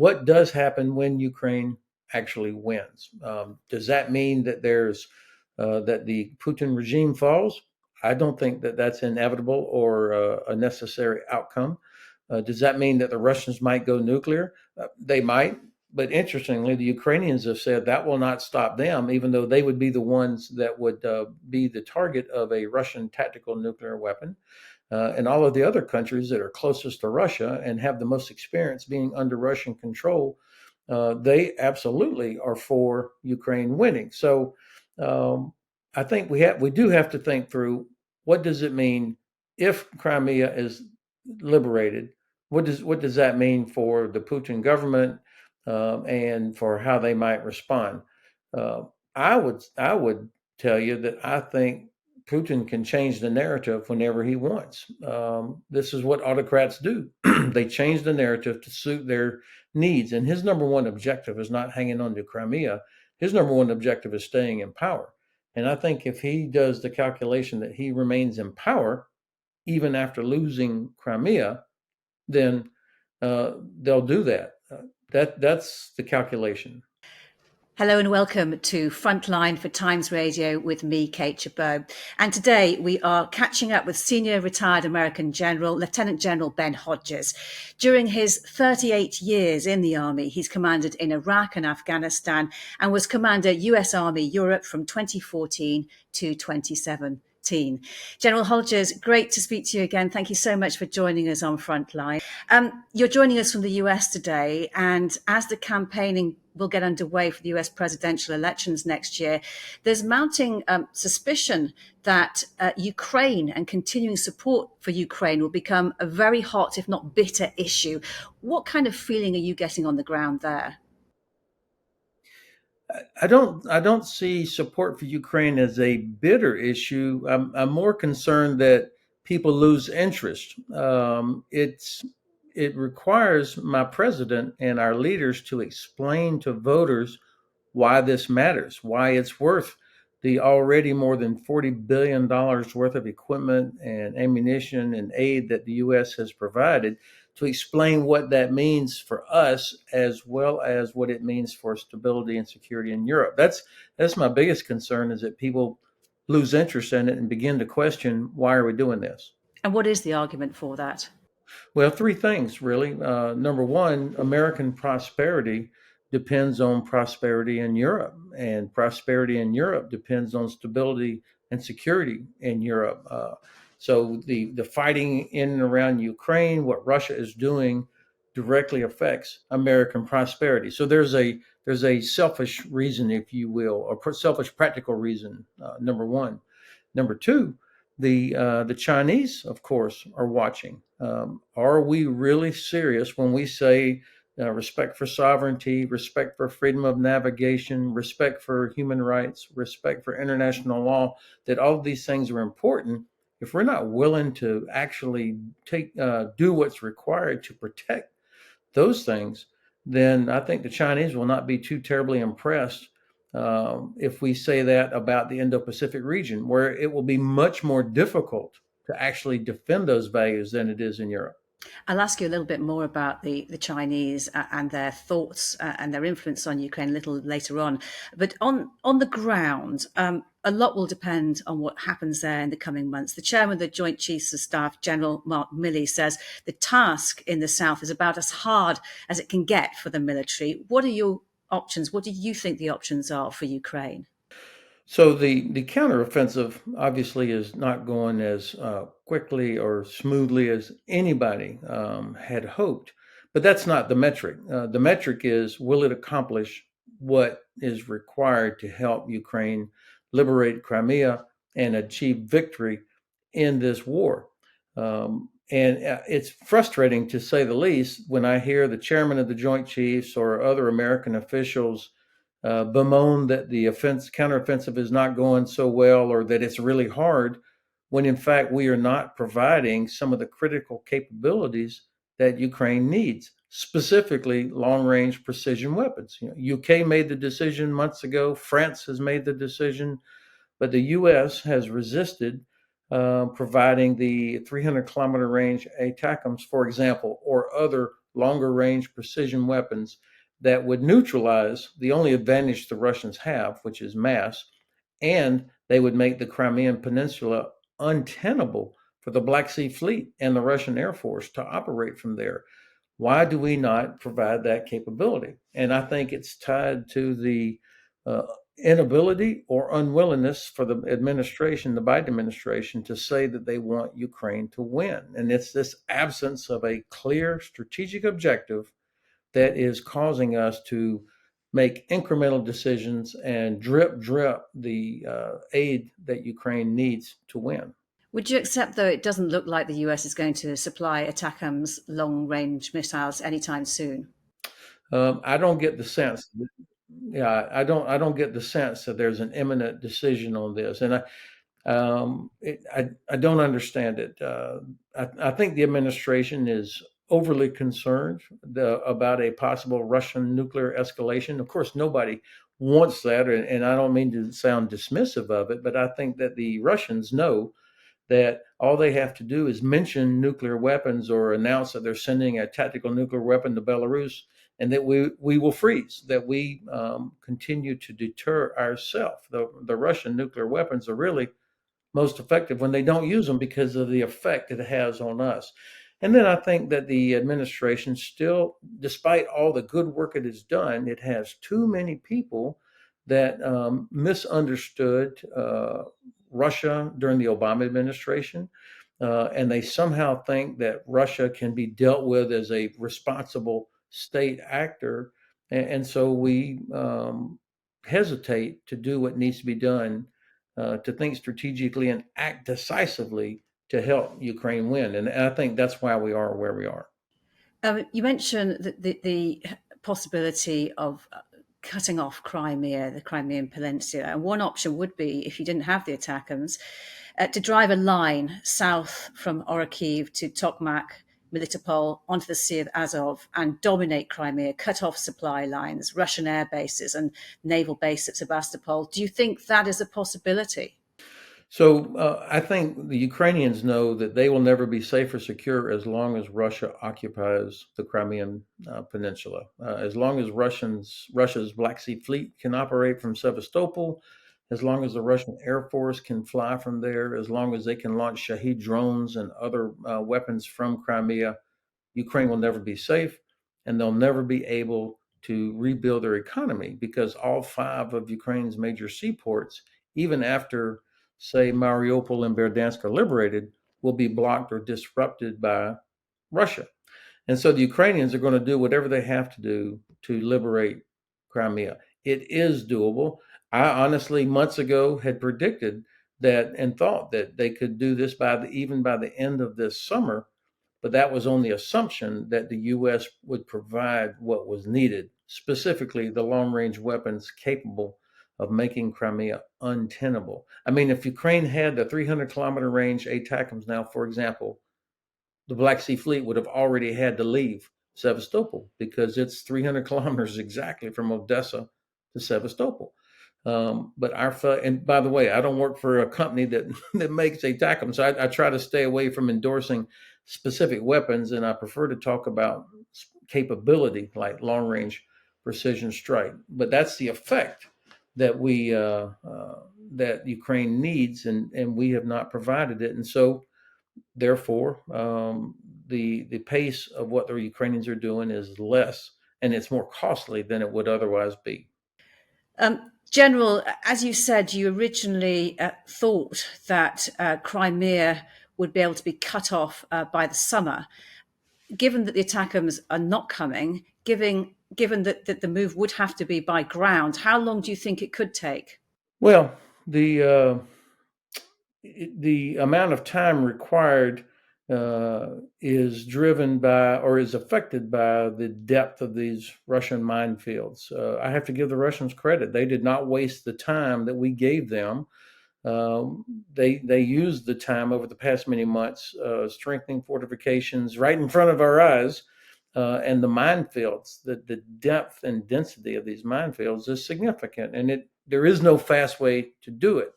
what does happen when Ukraine actually wins? Does that mean that that the Putin regime falls? I don't think that that's inevitable or a necessary outcome. Does that mean that the Russians might go nuclear? They might, but interestingly, the Ukrainians have said that will not stop them, even though they would be the ones that would be the target of a Russian tactical nuclear weapon. And all of the other countries that are closest to Russia and have the most experience being under Russian control, they absolutely are for Ukraine winning. So I think we do have to think through, what does it mean if Crimea is liberated? What does that mean for the Putin government, and for how they might respond? Uh, I would tell you that I think Putin can change the narrative whenever he wants. This is what autocrats do. They change the narrative to suit their needs. And his number one objective is not hanging on to Crimea. His number one objective is staying in power. And I think if he does the calculation that he remains in power, even after losing Crimea, then they'll do that. That's the calculation. Hello and welcome to Frontline for Times Radio with me, Kate Chabot. And today we are catching up with senior retired American General, Lieutenant General Ben Hodges. During his 38 years in the Army, he's commanded in Iraq and Afghanistan and was Commander US Army Europe from 2014 to 2017. General Hodges, great to speak to you again. Thank you so much for joining us on Frontline. You're joining us from the US today, and as the campaigning will get underway for the US presidential elections next year, there's mounting suspicion that Ukraine and continuing support for Ukraine will become a very hot, if not bitter, issue. What kind of feeling are you getting on the ground there? I don't see support for Ukraine as a bitter issue. I'm more concerned that people lose interest. It requires my president and our leaders to explain to voters why this matters, why it's worth the already more than $40 billion worth of equipment and ammunition and aid that the U.S. has provided, to explain what that means for us, as well as what it means for stability and security in Europe. That's my biggest concern, is that people lose interest in it and begin to question, why are we doing this? And what is the argument for that? Well, three things really. Number one, American prosperity depends on prosperity in Europe, and prosperity in Europe depends on stability and security in Europe. So the fighting in and around Ukraine, what Russia is doing, directly affects American prosperity. So there's a selfish reason, if you will, or selfish practical reason. Number one. Number two, the Chinese, of course, are watching. Are we really serious when we say respect for sovereignty, respect for freedom of navigation, respect for human rights, respect for international law, that all of these things are important? If we're not willing to actually do what's required to protect those things, then I think the Chinese will not be too terribly impressed if we say that about the Indo-Pacific region, where it will be much more difficult to actually defend those values than it is in Europe. I'll ask you a little bit more about the Chinese and their thoughts and their influence on Ukraine a little later on. But on the ground, a lot will depend on what happens there in the coming months. The chairman of the Joint Chiefs of Staff, General Mark Milley, says the task in the south is about as hard as it can get for the military. What are your options? What do you think the options are for Ukraine? So the counteroffensive obviously is not going as quickly or smoothly as anybody had hoped, but that's not the metric. The metric is, will it accomplish what is required to help Ukraine liberate Crimea and achieve victory in this war? And it's frustrating, to say the least, when I hear the chairman of the Joint Chiefs or other American officials bemoan that the counteroffensive is not going so well, or that it's really hard, when in fact we are not providing some of the critical capabilities that Ukraine needs, specifically long-range precision weapons. UK made the decision months ago. France has made the decision, but the U.S. has resisted providing the 300-kilometer range ATACMS, for example, or other longer range precision weapons that would neutralize the only advantage the Russians have, which is mass, and they would make the Crimean Peninsula untenable for the Black Sea Fleet and the Russian Air Force to operate from there. Why do we not provide that capability? And I think it's tied to the uh, inability or unwillingness for the administration, the Biden administration, to say that they want Ukraine to win. And it's this absence of a clear strategic objective that is causing us to make incremental decisions and drip the aid that Ukraine needs to win. Would you accept, though, it doesn't look like the US is going to supply ATACMS long range missiles anytime soon? I don't get the sense. Yeah, I don't get the sense that there's an imminent decision on this, and I don't understand it. I think the administration is overly concerned about a possible Russian nuclear escalation. Of course, nobody wants that, and I don't mean to sound dismissive of it, but I think that the Russians know that all they have to do is mention nuclear weapons or announce that they're sending a tactical nuclear weapon to Belarus, and that we will freeze, that we continue to deter ourselves. The Russian nuclear weapons are really most effective when they don't use them because of the effect it has on us. And then I think that the administration still, despite all the good work it has done, it has too many people that misunderstood Russia during the Obama administration. And they somehow think that Russia can be dealt with as a responsible state actor. And so we hesitate to do what needs to be done, to think strategically and act decisively to help Ukraine win. And I think that's why we are where we are. You mentioned the possibility of cutting off Crimea, the Crimean Peninsula. And one option would be, if you didn't have the ATACMS, to drive a line south from Orikhiv to Tokmak, Melitopol, onto the Sea of Azov and dominate Crimea, cut off supply lines, Russian air bases and naval base at Sebastopol. Do you think that is a possibility? So I think the Ukrainians know that they will never be safe or secure as long as Russia occupies the Crimean Peninsula. As long as Russia's Black Sea Fleet can operate from Sevastopol, as long as the Russian Air Force can fly from there, as long as they can launch Shahed drones and other weapons from Crimea, Ukraine will never be safe, and they'll never be able to rebuild their economy because all five of Ukraine's major seaports, even after, say, Mariupol and Berdansk are liberated, will be blocked or disrupted by Russia. And so the Ukrainians are going to do whatever they have to do to liberate Crimea. It is doable. I honestly, months ago, had predicted that and thought that they could do this even by the end of this summer, but that was on the assumption that the U.S. would provide what was needed, specifically the long range weapons capable of making Crimea untenable. I mean, if Ukraine had the 300-kilometer range ATACMS now, for example, the Black Sea Fleet would have already had to leave Sevastopol because it's 300 kilometers exactly from Odessa to Sevastopol. But and by the way, I don't work for a company that that makes ATACMS, so I try to stay away from endorsing specific weapons, and I prefer to talk about capability like long range precision strike. But that's the effect that that Ukraine needs, and we have not provided it, and so therefore the pace of what the Ukrainians are doing is less, and it's more costly than it would otherwise be. General, as you said, you originally thought that Crimea would be able to be cut off by the summer. Given that the ATACMS are not coming, given that the move would have to be by ground, how long do you think it could take? Well, the amount of time required is driven by or is affected by the depth of these Russian minefields. I have to give the Russians credit; they did not waste the time that we gave them. They used the time over the past many months, strengthening fortifications right in front of our eyes, and the minefields. The depth and density of these minefields is significant, and there is no fast way to do it.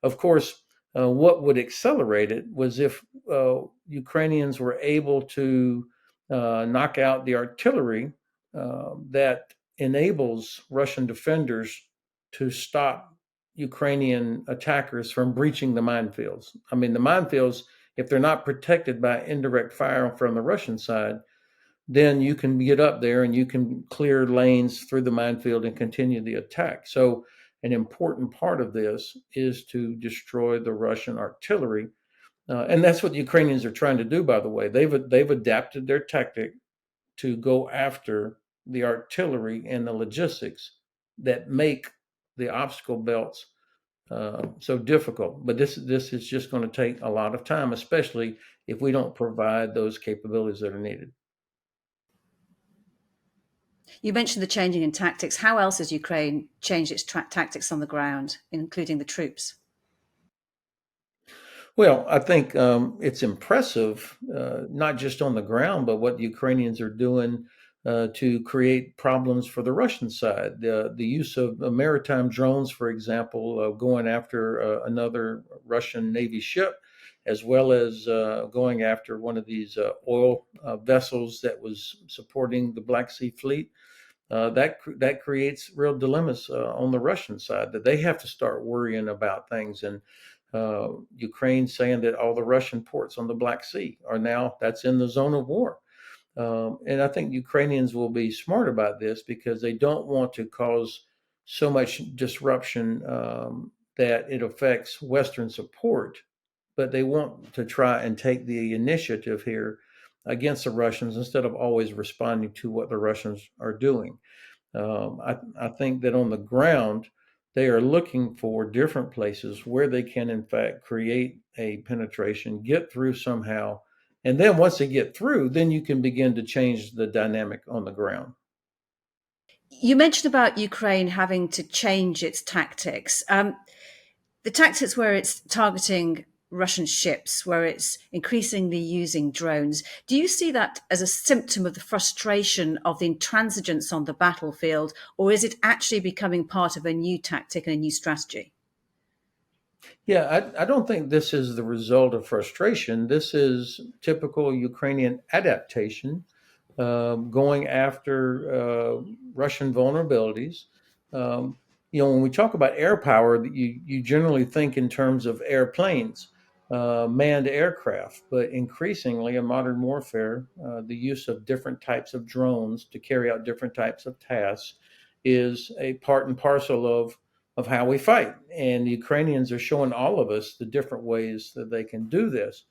Of course, what would accelerate it was if Ukrainians were able to knock out the artillery that enables Russian defenders to stop Ukrainian attackers from breaching the minefields. I mean, the minefields, if they're not protected by indirect fire from the Russian side, then you can get up there and you can clear lanes through the minefield and continue the attack. So, an important part of this is to destroy the Russian artillery. And that's what the Ukrainians are trying to do, by the way. They've adapted their tactic to go after the artillery and the logistics that make the obstacle belts so difficult. But this is just going to take a lot of time, especially if we don't provide those capabilities that are needed. You mentioned the changing in tactics. How else has Ukraine changed its tactics on the ground, including the troops? Well, I think it's impressive, not just on the ground, but what the Ukrainians are doing to create problems for the Russian side. The use of maritime drones, for example, going after another Russian Navy ship, as well as going after one of these oil vessels that was supporting the Black Sea Fleet. That creates real dilemmas on the Russian side that they have to start worrying about things. And Ukraine saying that all the Russian ports on the Black Sea are now that's in the zone of war. And I think Ukrainians will be smart about this because they don't want to cause so much disruption that it affects Western support, but they want to try and take the initiative here against the Russians instead of always responding to what the Russians are doing. I think that on the ground, they are looking for different places where they can, in fact, create a penetration, get through somehow. And then once they get through, then you can begin to change the dynamic on the ground. You mentioned about Ukraine having to change its tactics. The tactics where it's targeting Russian ships, where it's increasingly using drones. Do you see that as a symptom of the frustration of the intransigence on the battlefield, or is it actually becoming part of a new tactic and a new strategy? Yeah, I don't think this is the result of frustration. This is typical Ukrainian adaptation, going after Russian vulnerabilities. Um, when we talk about air power, you generally think in terms of airplanes, manned aircraft, but increasingly in modern warfare, the use of different types of drones to carry out different types of tasks is a part and parcel of how we fight. And the Ukrainians are showing all of us the different ways that they can do this.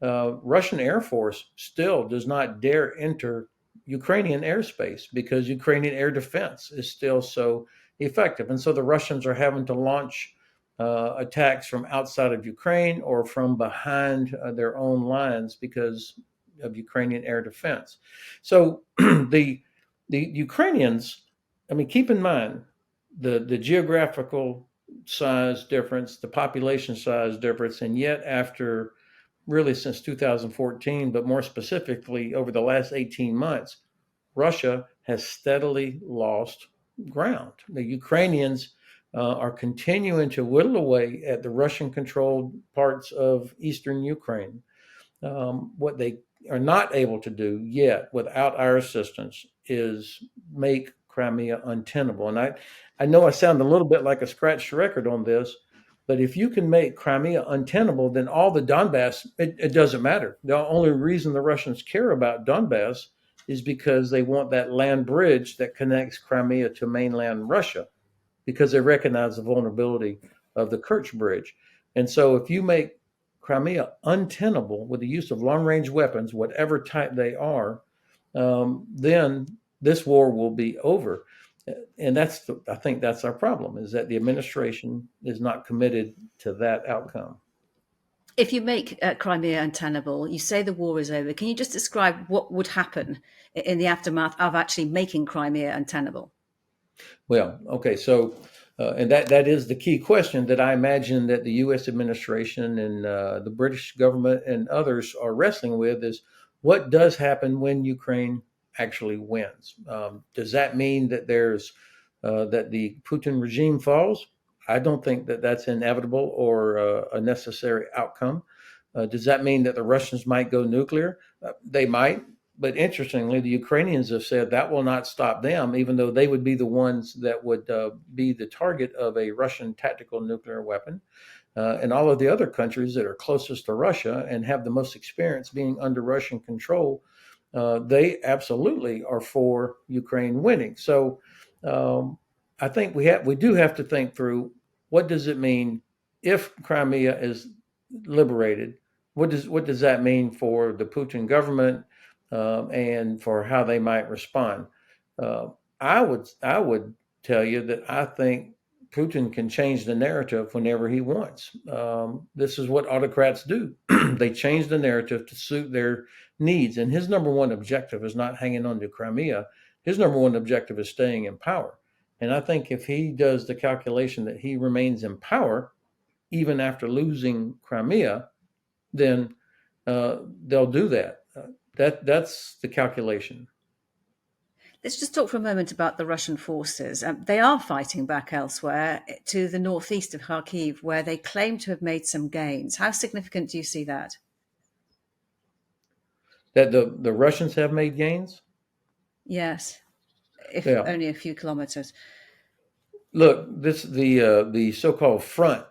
Russian Air Force still does not dare enter Ukrainian airspace because Ukrainian air defense is still so effective. And so the Russians are having to launch attacks from outside of Ukraine or from behind their own lines because of Ukrainian air defense. So the Ukrainians, I mean, keep in mind the geographical size difference, the population size difference, and yet after really since 2014, but more specifically over the last 18 months, Russia has steadily lost ground. The Ukrainians are continuing to whittle away at the Russian controlled parts of eastern Ukraine. What they are not able to do yet without our assistance is make Crimea untenable. And I know I sound a little bit like a scratched record on this, but if you can make Crimea untenable, then all the Donbass, it doesn't matter. The only reason the Russians care about Donbass is because they want that land bridge that connects Crimea to mainland Russia, because they recognize the vulnerability of the Kerch Bridge. And so if you make Crimea untenable with the use of long range weapons, whatever type they are, then this war will be over. And I think that's our problem, is that the administration is not committed to that outcome. If you make Crimea untenable, you say the war is over. Can you just describe what would happen in the aftermath of actually making Crimea untenable? Well, okay, so and that is the key question that I imagine that the U.S. administration and the British government and others are wrestling with is what does happen when Ukraine actually wins? Does that mean that that the Putin regime falls? I don't think that that's inevitable or a necessary outcome. Does that mean that the Russians might go nuclear? They might. but interestingly, the Ukrainians have said that will not stop them, even though they would be the ones that would be the target of a Russian tactical nuclear weapon. And all of the other countries that are closest to Russia and have the most experience being under Russian control, they absolutely are for Ukraine winning. So um, I think we do have to think through what does it mean if Crimea is liberated. What does that mean for the Putin government and for how they might respond? Uh, I would tell you that I think Putin can change the narrative whenever he wants. This is what autocrats do. They change the narrative to suit their needs. And his number one objective is not hanging on to Crimea. His number one objective is staying in power. And I think if he does the calculation that he remains in power, even after losing Crimea, then they'll do that. That's the calculation. Let's just talk for a moment about the Russian forces. They are fighting back elsewhere to the northeast of Kharkiv, where they claim to have made some gains. How significant do you see that? That the Russians have made gains. Yes, if Yeah. only a few kilometers. Look, this the so-called front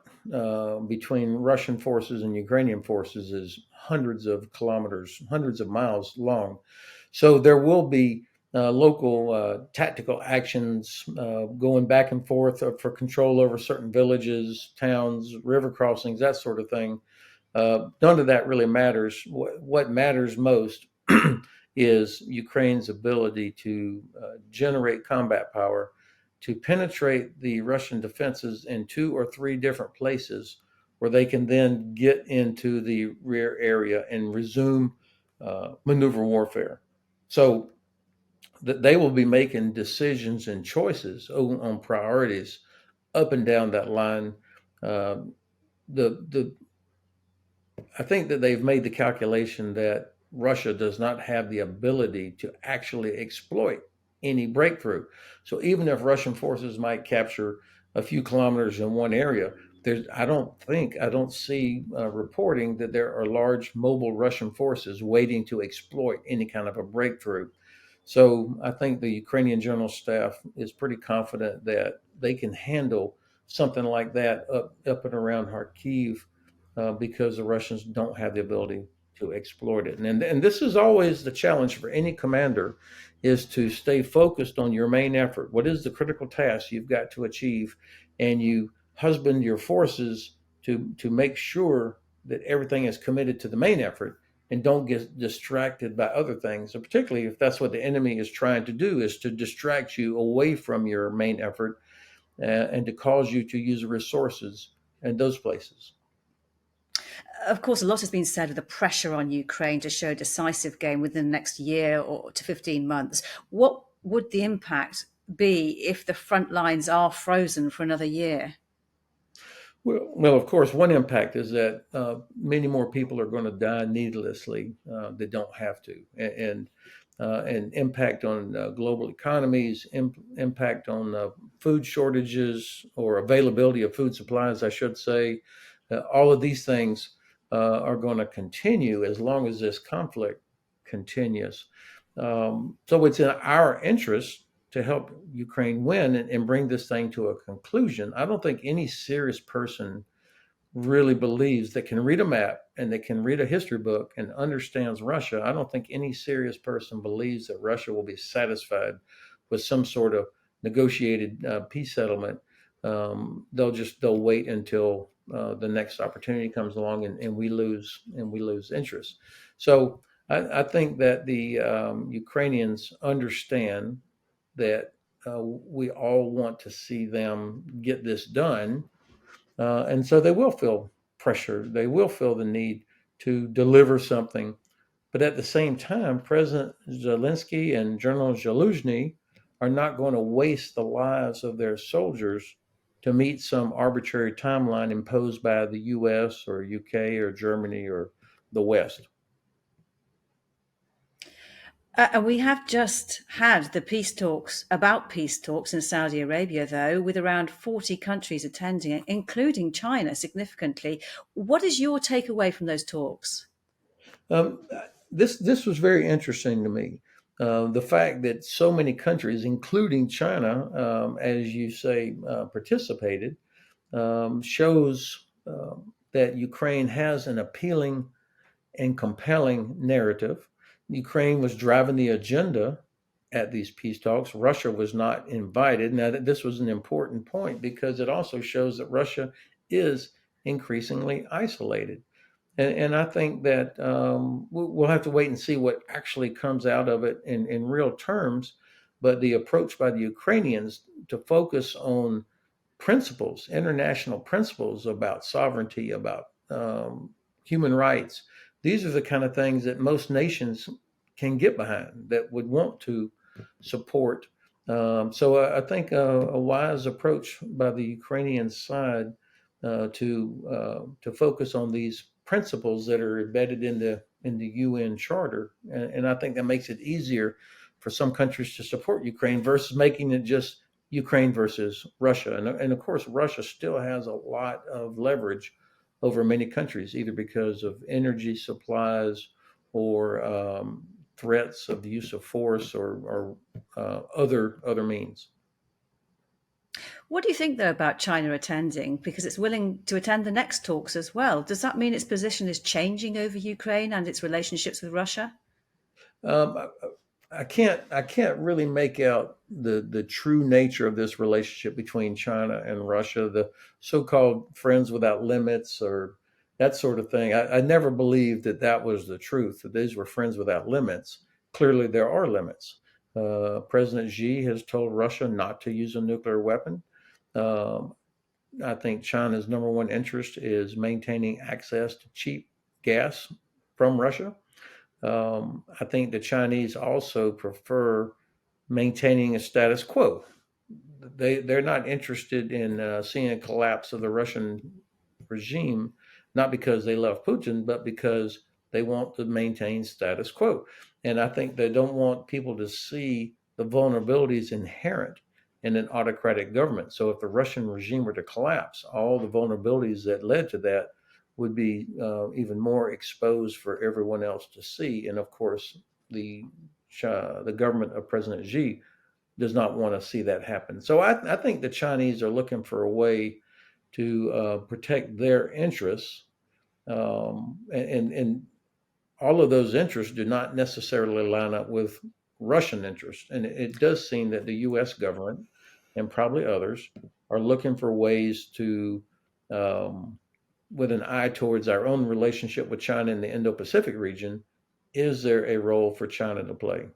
between Russian forces and Ukrainian forces is hundreds of kilometers, hundreds of miles long. So there will be local tactical actions going back and forth for control over certain villages, towns, river crossings, that sort of thing. None of that really matters. What matters most is Ukraine's ability to generate combat power, to penetrate the Russian defenses in two or three different places where they can then get into the rear area and resume maneuver warfare. So that they will be making decisions and choices on priorities up and down that line. Uh, the I think that they've made the calculation that Russia does not have the ability to actually exploit any breakthrough. So even if Russian forces might capture a few kilometers in one area, I don't see reporting that there are large mobile Russian forces waiting to exploit any kind of a breakthrough. So I think the Ukrainian general staff is pretty confident that they can handle something like that up and around Kharkiv because the Russians don't have the ability to exploit it. And this is always the challenge for any commander is to stay focused on your main effort. What is the critical task you've got to achieve? And you husband your forces to make sure that everything is committed to the main effort and don't get distracted by other things. And particularly if that's what the enemy is trying to do is to distract you away from your main effort and to cause you to use resources in those places. Of course, a lot has been said of the pressure on Ukraine to show a decisive game within the next year or to 15 months. What would the impact be if the front lines are frozen for another year? Well, of course, one impact is that many more people are going to die needlessly that don't have to, and impact on global economies, impact on food shortages or availability of food supplies, I should say. All of these things are going to continue as long as this conflict continues. So it's in our interest to help Ukraine win and bring this thing to a conclusion. I don't think any serious person really believes that can read a map and that can read a history book and understands Russia. I don't think any serious person believes that Russia will be satisfied with some sort of negotiated peace settlement. They'll wait until the next opportunity comes along and we lose interest. So I think that the Ukrainians understand that we all want to see them get this done, and so they will feel pressure. They will feel the need to deliver something. But at the same time, President Zelensky and General Zaluzhny are not going to waste the lives of their soldiers to meet some arbitrary timeline imposed by the US or UK or Germany or the West. And we have just had the peace talks in Saudi Arabia, though, with around 40 countries attending, including China significantly. What is your takeaway from those talks? Um, this was very interesting to me. The fact that so many countries, including China, as you say, participated, shows that Ukraine has an appealing and compelling narrative. Ukraine was driving the agenda at these peace talks. Russia was not invited. Now, this was an important point because it also shows that Russia is increasingly isolated. And I think that we'll have to wait and see what actually comes out of it in real terms. But the approach by the Ukrainians to focus on principles, international principles about sovereignty, about human rights. These are the kind of things that most nations can get behind, that would want to support. So I think a wise approach by the Ukrainian side to focus on these principles that are embedded in the UN Charter, and I think that makes it easier for some countries to support Ukraine versus making it just Ukraine versus Russia. And of course, Russia still has a lot of leverage over many countries, either because of energy supplies or threats of the use of force or other means. What do you think, though, about China attending? Because it's willing to attend the next talks as well. Does that mean its position is changing over Ukraine and its relationships with Russia? Um, I can't really make out the true nature of this relationship between China and Russia, the so-called friends without limits or that sort of thing. I never believed that that was the truth, that these were friends without limits. Clearly, there are limits. President Xi has told Russia not to use a nuclear weapon. Um, I think China's number one interest is maintaining access to cheap gas from Russia. I think the Chinese also prefer maintaining a status quo. They're not interested in seeing a collapse of the Russian regime, not because they love Putin, but because they want to maintain status quo. And I think they don't want people to see the vulnerabilities inherent in an autocratic government. So if the Russian regime were to collapse, all the vulnerabilities that led to that would be even more exposed for everyone else to see. And of course, the the government of President Xi does not want to see that happen. So I think the Chinese are looking for a way to protect their interests, and all of those interests do not necessarily line up with Russian interests. And it does seem that the U.S. government and probably others are looking for ways to, with an eye towards our own relationship with China in the Indo-Pacific region, is there a role for China to play?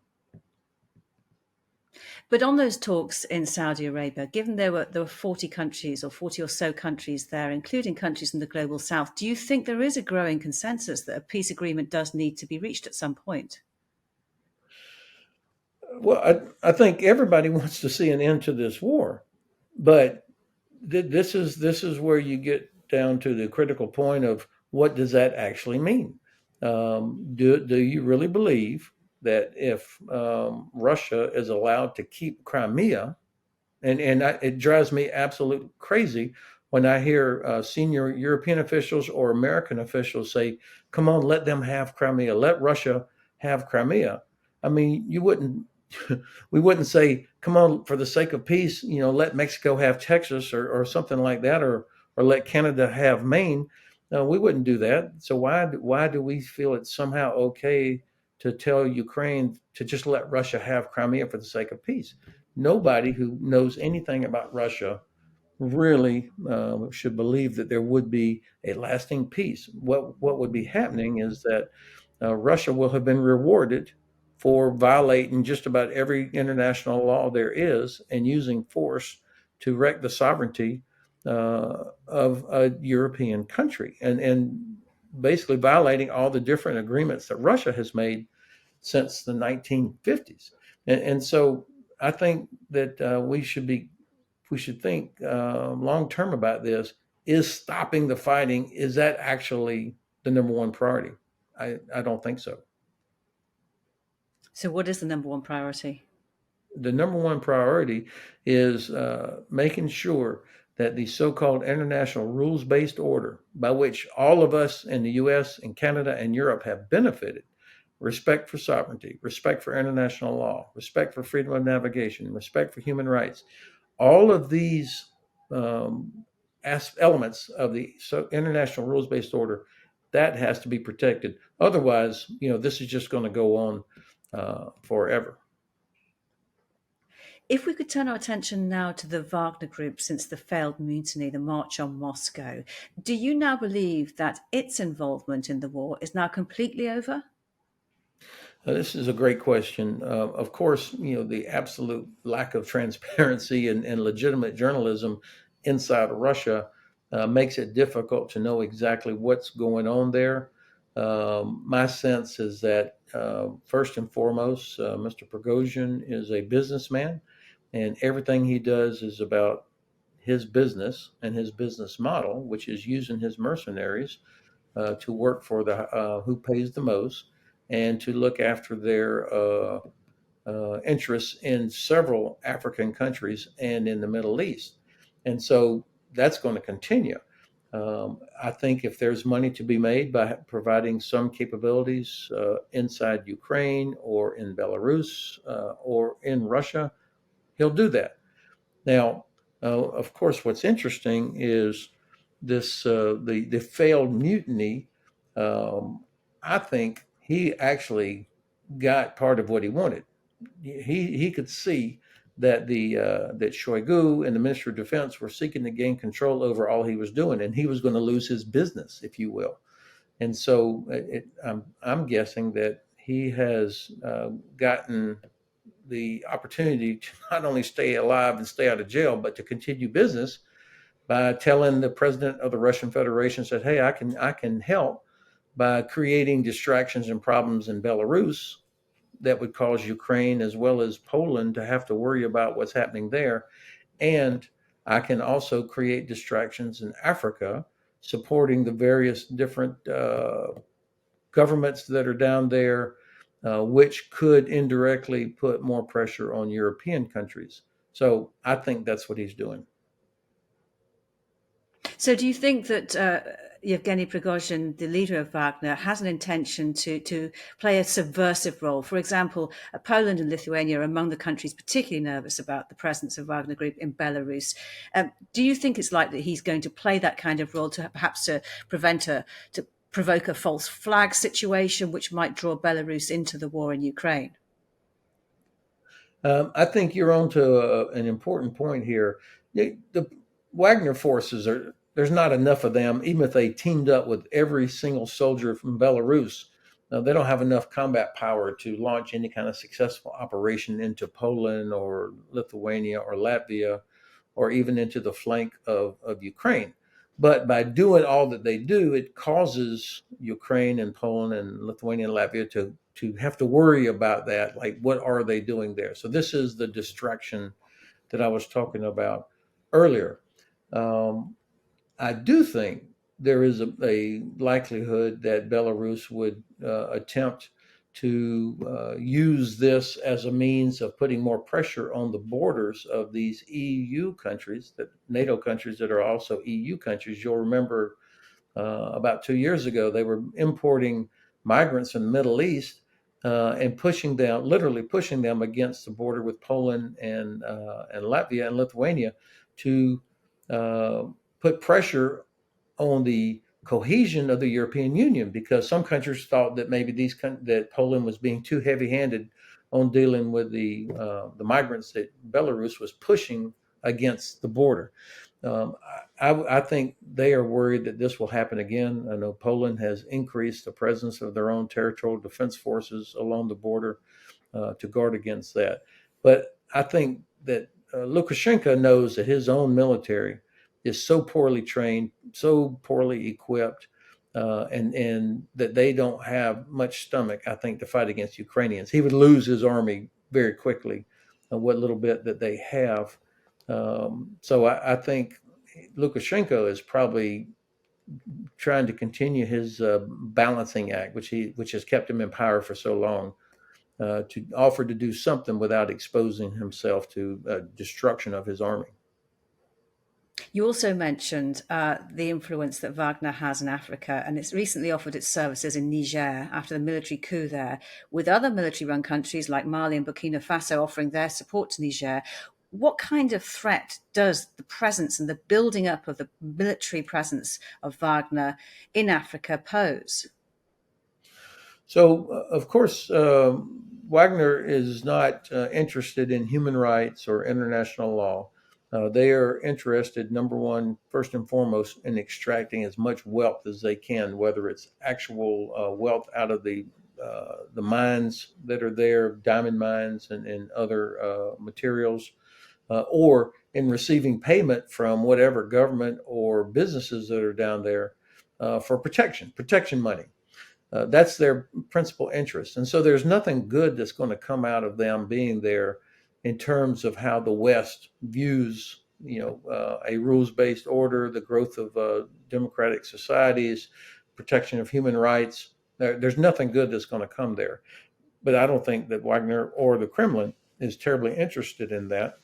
But on those talks in Saudi Arabia, given there were 40 countries or 40 or so countries there, including countries in the global south, do you think there is a growing consensus that a peace agreement does need to be reached at some point? Well, I think everybody wants to see an end to this war, but this is where you get down to the critical point of what does that actually mean? Do you really believe that if Russia is allowed to keep Crimea, it drives me absolutely crazy when I hear senior European officials or American officials say, "Come on, let them have Crimea. Let Russia have Crimea." I mean, you wouldn't. We wouldn't say, "Come on, for the sake of peace, let Mexico have Texas or something like that, or let Canada have Maine." No, we wouldn't do that. So why do we feel it's somehow okay to tell Ukraine to just let Russia have Crimea for the sake of peace? Nobody who knows anything about Russia really should believe that there would be a lasting peace. What would be happening is that Russia will have been rewarded for violating just about every international law there is and using force to wreck the sovereignty of a European country, and basically violating all the different agreements that Russia has made since the 1950s. And so I think that we should think long term about this. Is stopping the fighting, is that actually the number one priority? I don't think so. So, what is the number one priority? The number one priority is making sure that the so-called international rules-based order, by which all of us in the U.S. and Canada and Europe have benefited, respect for sovereignty, respect for international law, respect for freedom of navigation, respect for human rights, all of these um, elements of the international rules-based order, that has to be protected. Otherwise, this is just going to go on forever. If we could turn our attention now to the Wagner Group since the failed mutiny, the March on Moscow, do you now believe that its involvement in the war is now completely over? This is a great question. Of course, the absolute lack of transparency and legitimate journalism inside of Russia makes it difficult to know exactly what's going on there. My sense is that first and foremost, Mr. Prigozhin is a businessman, and everything he does is about his business and his business model, which is using his mercenaries to work for the who pays the most and to look after their interests in several African countries and in the Middle East. And so that's going to continue. I think if there's money to be made by providing some capabilities inside Ukraine or in Belarus or in Russia, he'll do that. Now, of course, what's interesting is this the failed mutiny. Um, I think he actually got part of what he wanted. He could see that that Shoigu and the Minister of Defense were seeking to gain control over all he was doing, and he was going to lose his business, if you will. And so I'm guessing that he has gotten the opportunity to not only stay alive and stay out of jail, but to continue business by telling the president of the Russian Federation that, hey, I can help by creating distractions and problems in Belarus that would cause Ukraine as well as Poland to have to worry about what's happening there. And I can also create distractions in Africa, supporting the various different governments that are down there, which could indirectly put more pressure on European countries. So I think that's what he's doing. So, do you think that Yevgeny Prigozhin, the leader of Wagner, has an intention to play a subversive role? For example, Poland and Lithuania are among the countries particularly nervous about the presence of Wagner Group in Belarus. Do you think it's likely he's going to play that kind of role to perhaps to provoke a false flag situation, which might draw Belarus into the war in Ukraine? I think you're on to an important point here. The Wagner forces are there's not enough of them, even if they teamed up with every single soldier from Belarus. They don't have enough combat power to launch any kind of successful operation into Poland or Lithuania or Latvia or even into the flank of Ukraine. But by doing all that they do, it causes Ukraine and Poland and Lithuania and Latvia to have to worry about that. Like, what are they doing there? So this is the distraction that I was talking about earlier. Um, I do think there is a likelihood that Belarus would attempt to use this as a means of putting more pressure on the borders of these EU countries, that NATO countries that are also EU countries. You'll remember about 2 years ago, they were importing migrants from the Middle East and pushing them, literally pushing them against the border with Poland and Latvia and Lithuania to uh, put pressure on the cohesion of the European Union, because some countries thought that maybe that Poland was being too heavy-handed on dealing with the migrants that Belarus was pushing against the border. Um, I think they are worried that this will happen again. I know Poland has increased the presence of their own territorial defense forces along the border to guard against that. But I think that Lukashenko knows that his own military is so poorly trained, so poorly equipped, and that they don't have much stomach, I think, to fight against Ukrainians. He would lose his army very quickly, what little bit that they have. So I think Lukashenko is probably trying to continue his balancing act, which has kept him in power for so long, to offer to do something without exposing himself to destruction of his army. You also mentioned the influence that Wagner has in Africa, and it's recently offered its services in Niger after the military coup there, with other military run countries like Mali and Burkina Faso offering their support to Niger. What kind of threat does the presence and the building up of the military presence of Wagner in Africa pose? So, of course, Wagner is not interested in human rights or international law. They are interested, number one, first and foremost, in extracting as much wealth as they can, whether it's actual wealth out of the mines that are there, diamond mines and other materials, or in receiving payment from whatever government or businesses that are down there for protection money. That's their principal interest. And so there's nothing good that's going to come out of them being there in terms of how the West views, a rules-based order, the growth of democratic societies, protection of human rights. There's nothing good that's going to come there. But I don't think that Wagner or the Kremlin is terribly interested in that.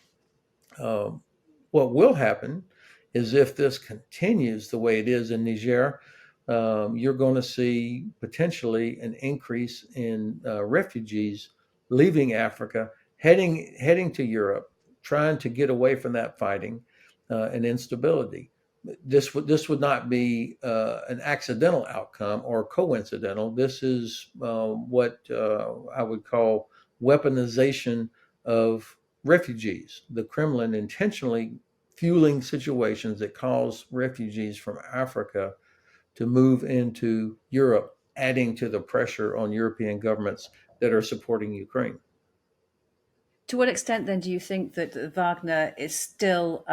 Um, what will happen is if this continues the way it is in Niger, you're going to see potentially an increase in refugees leaving Africa, heading to Europe, trying to get away from that fighting and instability. This would not be an accidental outcome or coincidental. This is what I would call weaponization of refugees. The Kremlin intentionally fueling situations that cause refugees from Africa to move into Europe, adding to the pressure on European governments that are supporting Ukraine. To what extent then do you think that Wagner is still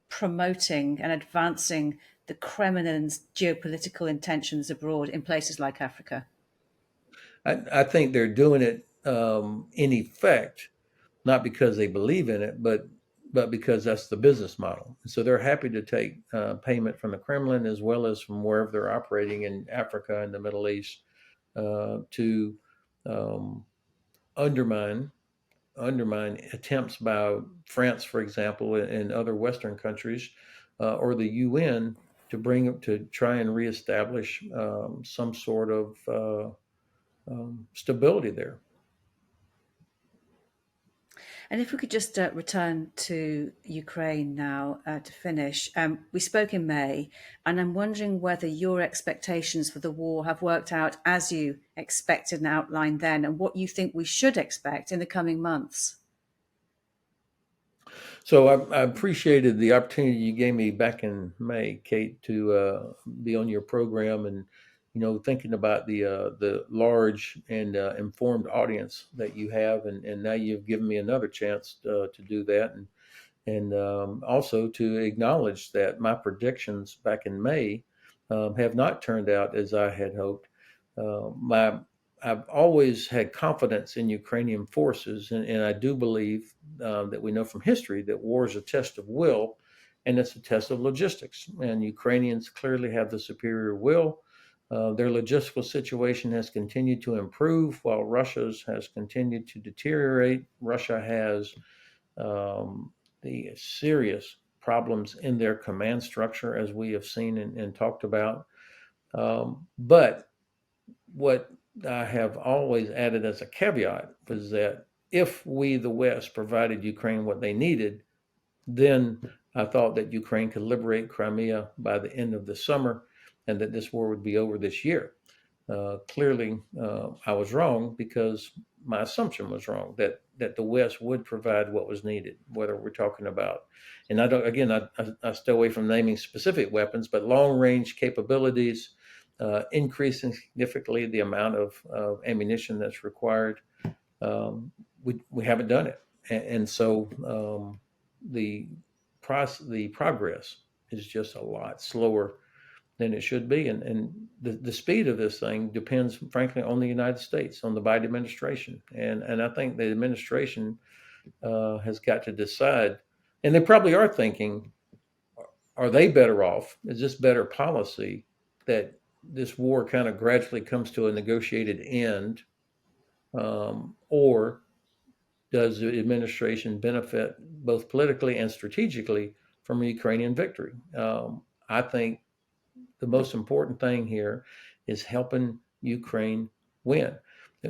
promoting and advancing the Kremlin's geopolitical intentions abroad in places like Africa? I think they're doing it in effect, not because they believe in it, but because that's the business model. So they're happy to take payment from the Kremlin as well as from wherever they're operating in Africa and the Middle East to um, undermine attempts by France, for example, and other Western countries, or the UN to try and reestablish some sort of stability there. And if we could just return to Ukraine now to finish. We spoke in May, and I'm wondering whether your expectations for the war have worked out as you expected and outlined then, and what you think we should expect in the coming months. So I appreciated the opportunity you gave me back in May, Kate, to be on your program and thinking about the large and informed audience that you have, and now you've given me another chance to do that, and also to acknowledge that my predictions back in May have not turned out as I had hoped. My I've always had confidence in Ukrainian forces, and I do believe that we know from history that war is a test of will, and it's a test of logistics. And Ukrainians clearly have the superior will. Their logistical situation has continued to improve while Russia's has continued to deteriorate. Russia has the serious problems in their command structure, as we have seen and talked about. But what I have always added as a caveat was that if we, the West, provided Ukraine what they needed, then I thought that Ukraine could liberate Crimea by the end of the summer and that this war would be over this year. Clearly, I was wrong because my assumption was wrong that the West would provide what was needed, whether we're talking about, and I don't, again, I stay away from naming specific weapons, but long range capabilities, increasing significantly the amount of ammunition that's required. We haven't done it, and so the the progress is just a lot slower than it should be. And the speed of this thing depends, frankly, on the United States, on the Biden administration. And I think the administration has got to decide, and they probably are thinking, are they better off? Is this better policy that this war kind of gradually comes to a negotiated end? Or does the administration benefit both politically and strategically from a Ukrainian victory. I think the most important thing here is helping Ukraine win.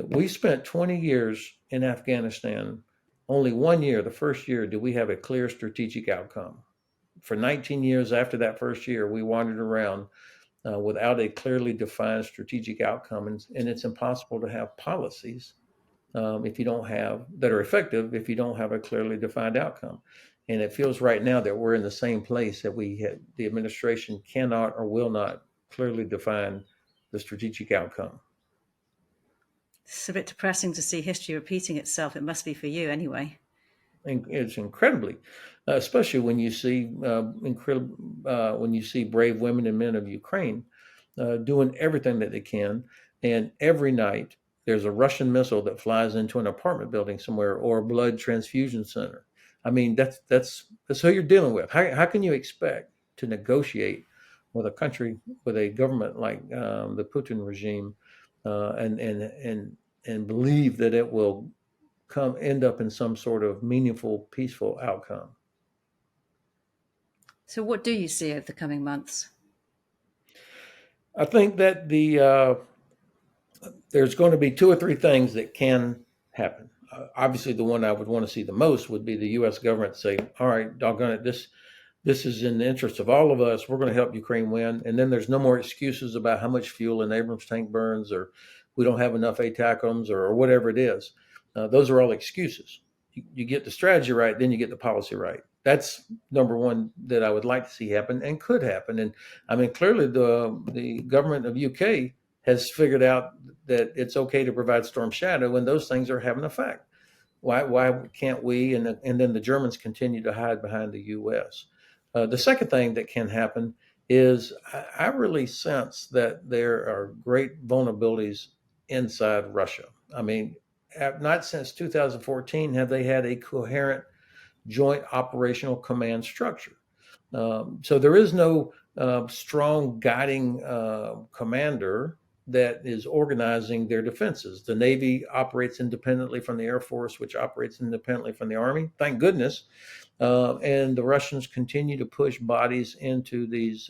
We spent 20 years in Afghanistan. Only 1 year, the first year, did we have a clear strategic outcome. For 19 years after that first year, we wandered around without a clearly defined strategic outcome. And it's impossible to have policies if you don't have that are effective if you don't have a clearly defined outcome. And it feels right now that we're in the same place that the administration cannot or will not clearly define the strategic outcome. It's a bit depressing to see history repeating itself. It must be for you anyway. And it's incredibly, especially when you see when you see brave women and men of Ukraine doing everything that they can, and every night there's a Russian missile that flies into an apartment building somewhere or a blood transfusion center. I mean, that's who you're dealing with. How can you expect to negotiate with a country with a government like the Putin regime and believe that it will end up in some sort of meaningful, peaceful outcome? So what do you see over the coming months? I think that there's going to be two or three things that can happen. Obviously, the one I would want to see the most would be the U.S. government say, all right, doggone it, this is in the interest of all of us. We're going to help Ukraine win. And then there's no more excuses about how much fuel an Abrams tank burns, or we don't have enough ATACMS, or whatever it is. Those are all excuses. You get the strategy right, then you get the policy right. That's number one that I would like to see happen and could happen. And I mean, clearly the government of UK has figured out that it's okay to provide Storm Shadow, and those things are having effect. Why can't we? And then the Germans continue to hide behind the U.S. The second thing that can happen is I really sense that there are great vulnerabilities inside Russia. I mean, not since 2014 have they had a coherent joint operational command structure. So there is no strong guiding commander that is organizing their defenses. The Navy operates independently from the Air Force, which operates independently from the Army. Thank goodness. And the Russians continue to push bodies into these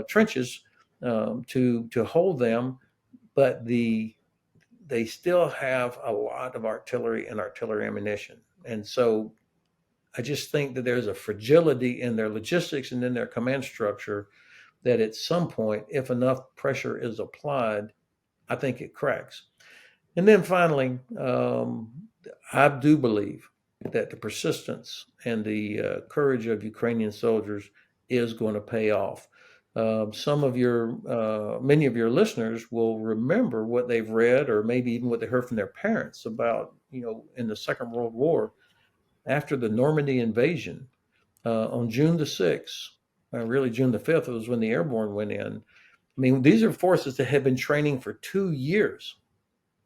trenches to hold them, but they still have a lot of artillery and artillery ammunition. And so I just think that there's a fragility in their logistics and in their command structure that at some point, if enough pressure is applied, I think it cracks. And then finally, I do believe that the persistence and the courage of Ukrainian soldiers is going to pay off. Many of your listeners will remember what they've read, or maybe even what they heard from their parents about, in the Second World War, after the Normandy invasion on June the 6th, really June the 5th, it was when the airborne went in. I mean, these are forces that had been training for 2 years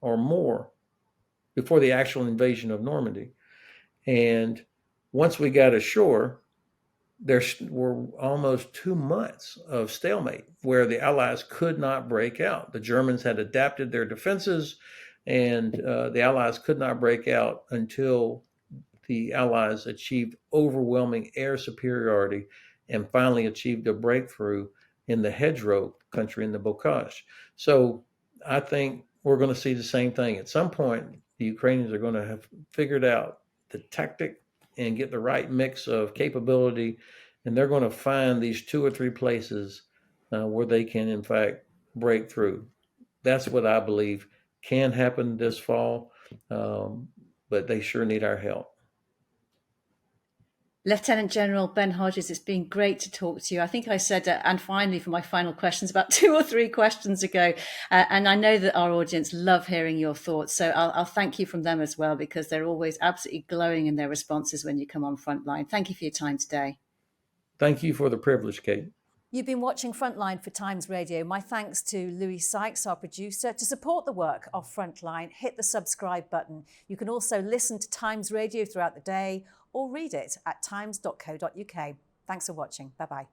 or more before the actual invasion of Normandy. And once we got ashore, there were almost 2 months of stalemate where the Allies could not break out. The Germans had adapted their defenses, and the Allies could not break out until the Allies achieved overwhelming air superiority and finally achieved a breakthrough in the hedgerow country in the Bocage. So I think we're going to see the same thing. At some point, the Ukrainians are going to have figured out the tactic and get the right mix of capability, and they're going to find these 2 or 3 places where they can, in fact, break through. That's what I believe can happen this fall, but they sure need our help. Lieutenant General Ben Hodges, it's been great to talk to you. I think I said, and finally for my final questions, about 2 or 3 questions ago. And I know that our audience love hearing your thoughts. So I'll thank you from them as well, because they're always absolutely glowing in their responses when you come on Frontline. Thank you for your time today. Thank you for the privilege, Kate. You've been watching Frontline for Times Radio. My thanks to Louis Sykes, our producer. To support the work of Frontline, hit the subscribe button. You can also listen to Times Radio throughout the day or read it at times.co.uk. Thanks for watching. Bye-bye.